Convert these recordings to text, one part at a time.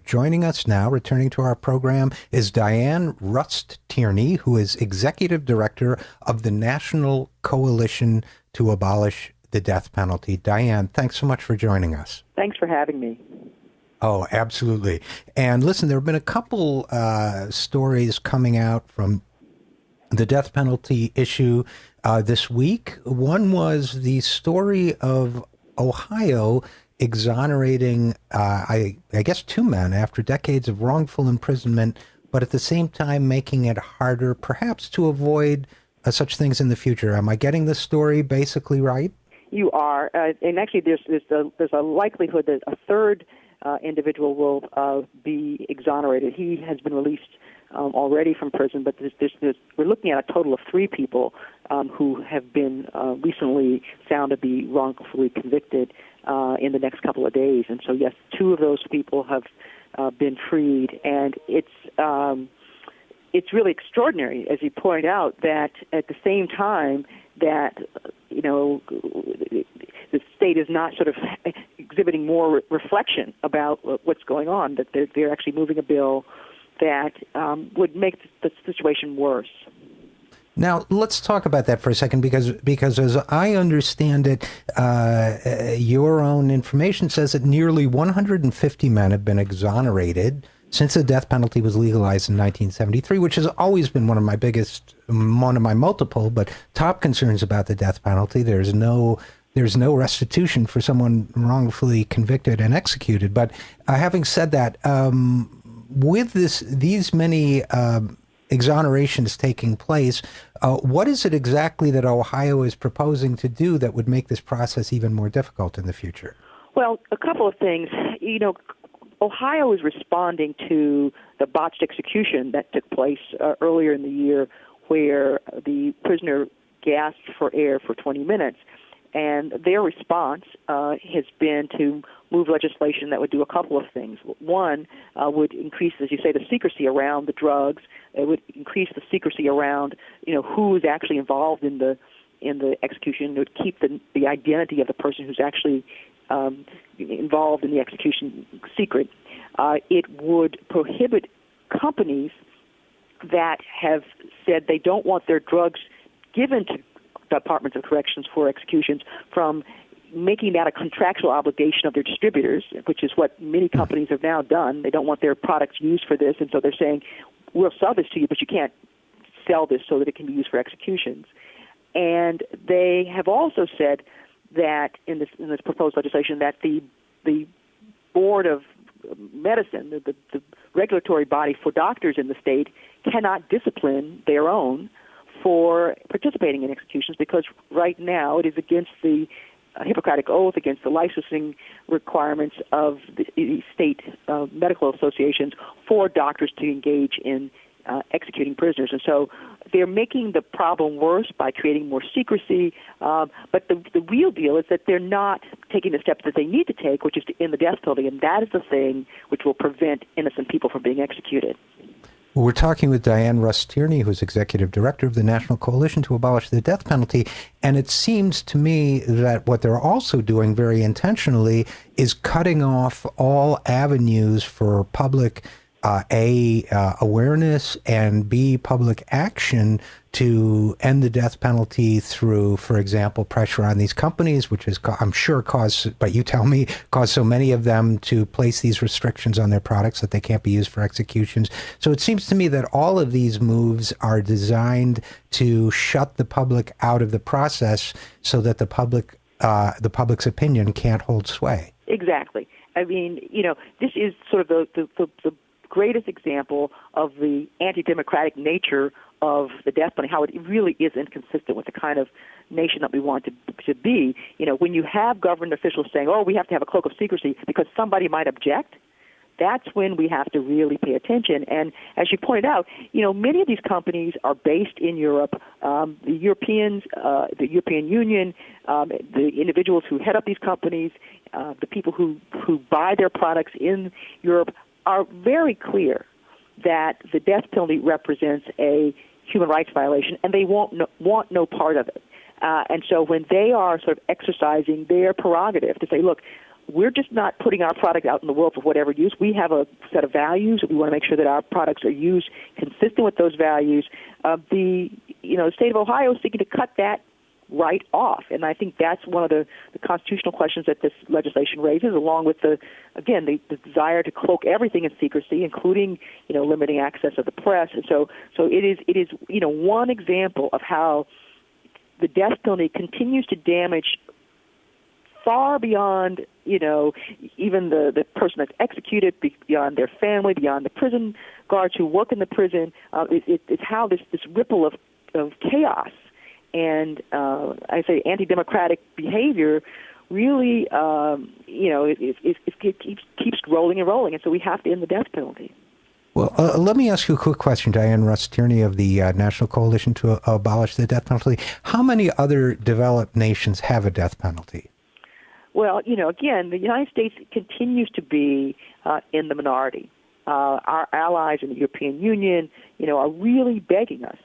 Joining us now, returning to our program, is Diann Rust-Tierney, who is Executive Director of the National Coalition to Abolish the Death Penalty. Diann, thanks so much for joining us. Thanks for having me. Oh, absolutely. And listen, there have been a couple stories coming out from the death penalty issue this week. One was the story of Ohio exonerating, I guess, two men after decades of wrongful imprisonment, but at the same time making it harder, perhaps, to avoid such things in the future. Am I getting this story basically right? You are. And actually, there's a likelihood that a third individual will be exonerated. He has been released already from prison, but we're looking at a total of three people who have been recently found to be wrongfully convicted in the next couple of days. And so, yes, two of those people have been freed, and it's really extraordinary, as you point out, that at the same time that the state is not sort of exhibiting more reflection about what's going on, that they're actually moving a bill that would make the situation worse. Now, let's talk about that for a second, because as I understand it, your own information says that nearly 150 men have been exonerated since the death penalty was legalized in 1973, which has always been one of my multiple, but top concerns about the death penalty. There's no restitution for someone wrongfully convicted and executed. But having said that, with these many exonerations taking place, what is it exactly that Ohio is proposing to do that would make this process even more difficult in the future? Well, a couple of things. Ohio is responding to the botched execution that took place earlier in the year, where the prisoner gasped for air for 20 minutes. And their response has been to move legislation that would do a couple of things. One would increase, as you say, the secrecy around the drugs. It would increase the secrecy around, who is actually involved in the execution. It would keep the identity of the person who's actually involved in the execution secret. It would prohibit companies that have said they don't want their drugs given to departments of corrections for executions from making that a contractual obligation of their distributors, which is what many companies have now done. They don't want their products used for this, and so they're saying, we'll sell this to you, but you can't sell this so that it can be used for executions. And they have also said that in this proposed legislation that the Board of Medicine, the regulatory body for doctors in the state, cannot discipline their own for participating in executions, because right now it is against the Hippocratic Oath, against the licensing requirements of the state medical associations for doctors to engage in executing prisoners. And so they're making the problem worse by creating more secrecy, but the real deal is that they're not taking the steps that they need to take, which is to end the death penalty, and that is the thing which will prevent innocent people from being executed. We're talking with Diann Rust-Tierney, who's Executive Director of the National Coalition to Abolish the Death Penalty. And it seems to me that what they're also doing very intentionally is cutting off all avenues for public awareness and B, public action to end the death penalty through, for example, pressure on these companies, which is, I'm sure, but you tell me, caused so many of them to place these restrictions on their products that they can't be used for executions. So it seems to me that all of these moves are designed to shut the public out of the process so that the public's opinion can't hold sway. Exactly. I mean, this is sort of the greatest example of the anti-democratic nature of the death penalty, how it really is inconsistent with the kind of nation that we want to be. When you have government officials saying, we have to have a cloak of secrecy because somebody might object, that's when we have to really pay attention. And as you pointed out, many of these companies are based in Europe. The Europeans, the European Union, the individuals who head up these companies, the people who buy their products in Europe are very clear that the death penalty represents a human rights violation, and they want no part of it. And so when they are sort of exercising their prerogative to say, look, we're just not putting our product out in the world for whatever use. We have a set of values. We want to make sure that our products are used consistent with those values. The state of Ohio is seeking to cut that right off, and I think that's one of the constitutional questions that this legislation raises, along with the desire to cloak everything in secrecy, including limiting access of the press. And so it is one example of how the death penalty continues to damage far beyond, even the person that's executed, beyond their family, beyond the prison guards who work in the prison. It's how this ripple of chaos and, I say, anti-democratic behavior really, it keeps rolling and rolling. And so we have to end the death penalty. Well, let me ask you a quick question, Diann Rust-Tierney of the National Coalition to Abolish the Death Penalty. How many other developed nations have a death penalty? Well, again, the United States continues to be in the minority. Our allies in the European Union, are really begging us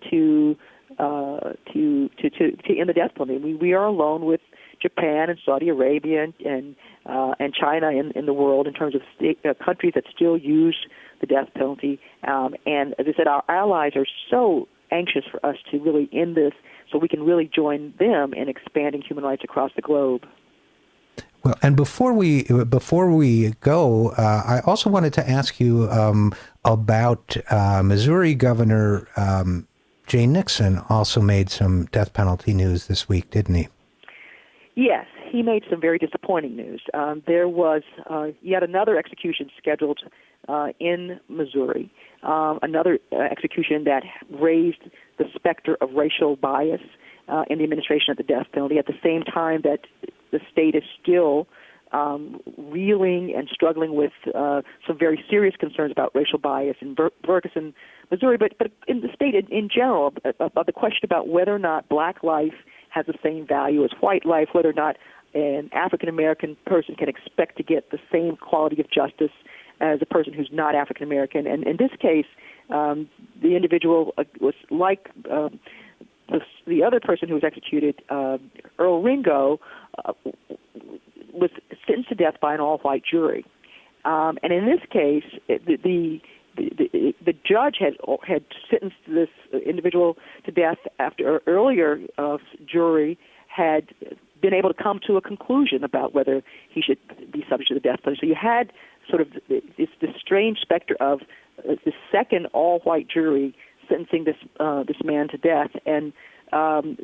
to end the death penalty. We are alone with Japan and Saudi Arabia and China in the world in terms of countries that still use the death penalty. And as I said, our allies are so anxious for us to really end this, so we can really join them in expanding human rights across the globe. Well, and before we go, I also wanted to ask you about Missouri Governor Jay Nixon also made some death penalty news this week, didn't he? Yes, he made some very disappointing news. There was yet another execution scheduled in Missouri, another execution that raised the specter of racial bias in the administration of the death penalty at the same time that the state is still reeling and struggling with some very serious concerns about racial bias in Ferguson, Missouri, but in the state in general, about the question about whether or not black life has the same value as white life, whether or not an African-American person can expect to get the same quality of justice as a person who's not African-American. And in this case, the individual was like the other person who was executed, Earl Ringo, was sentenced to death by an all-white jury. And in this case, the judge had sentenced this individual to death after earlier jury had been able to come to a conclusion about whether he should be subject to the death penalty. So you had sort of this strange specter of the second all-white jury sentencing this man to death. And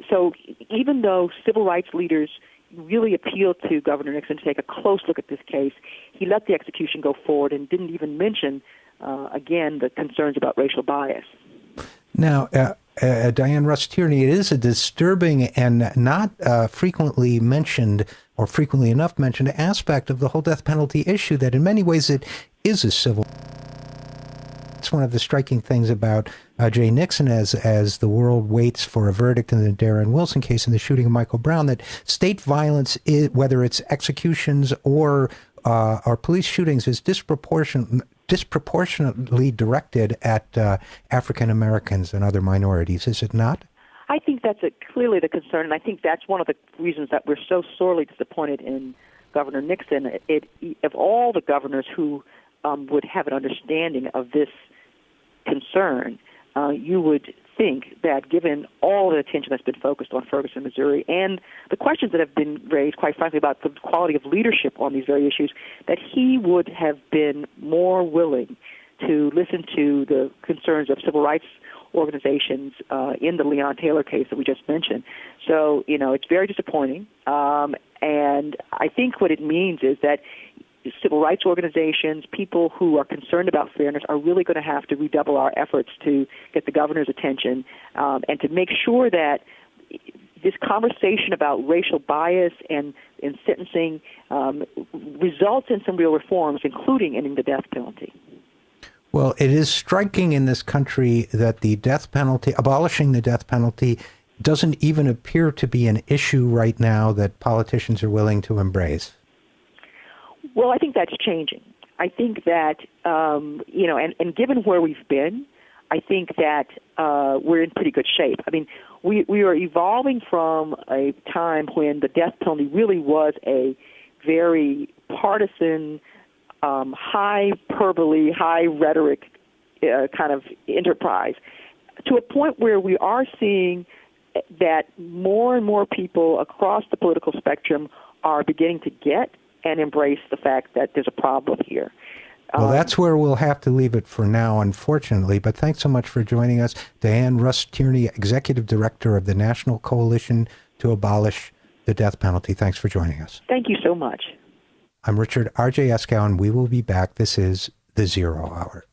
so even though civil rights leaders really appealed to Governor Nixon to take a close look at this case, he let the execution go forward and didn't even mention, again, the concerns about racial bias. Now, Diann Rust-Tierney, it is a disturbing and not frequently mentioned or frequently enough mentioned aspect of the whole death penalty issue that in many ways it is a civil. It's one of the striking things about Jay Nixon as the world waits for a verdict in the Darren Wilson case and the shooting of Michael Brown, that state violence, whether it's executions or police shootings, is disproportionately directed at African Americans and other minorities, is it not? I think that's clearly the concern, and I think that's one of the reasons that we're so sorely disappointed in Governor Nixon. Of all the governors who would have an understanding of this concern, you would think that given all the attention that's been focused on Ferguson, Missouri, and the questions that have been raised, quite frankly, about the quality of leadership on these very issues, that he would have been more willing to listen to the concerns of civil rights organizations in the Leon Taylor case that we just mentioned. So, it's very disappointing. And I think what it means is that civil rights organizations, people who are concerned about fairness, are really going to have to redouble our efforts to get the governor's attention and to make sure that this conversation about racial bias and in sentencing results in some real reforms, including ending the death penalty. Well, it is striking in this country that the death penalty, abolishing the death penalty, doesn't even appear to be an issue right now that politicians are willing to embrace. Well, I think that's changing. I think that, and given where we've been, I think that we're in pretty good shape. I mean, we are evolving from a time when the death penalty really was a very partisan, hyperbole, high rhetoric kind of enterprise, to a point where we are seeing that more and more people across the political spectrum are beginning to get and embrace the fact that there's a problem here. Well, that's where we'll have to leave it for now, unfortunately. But thanks so much for joining us. Diann Rust-Tierney, Executive Director of the National Coalition to Abolish the Death Penalty. Thanks for joining us. Thank you so much. I'm RJ Eskow, and we will be back. This is The Zero Hour.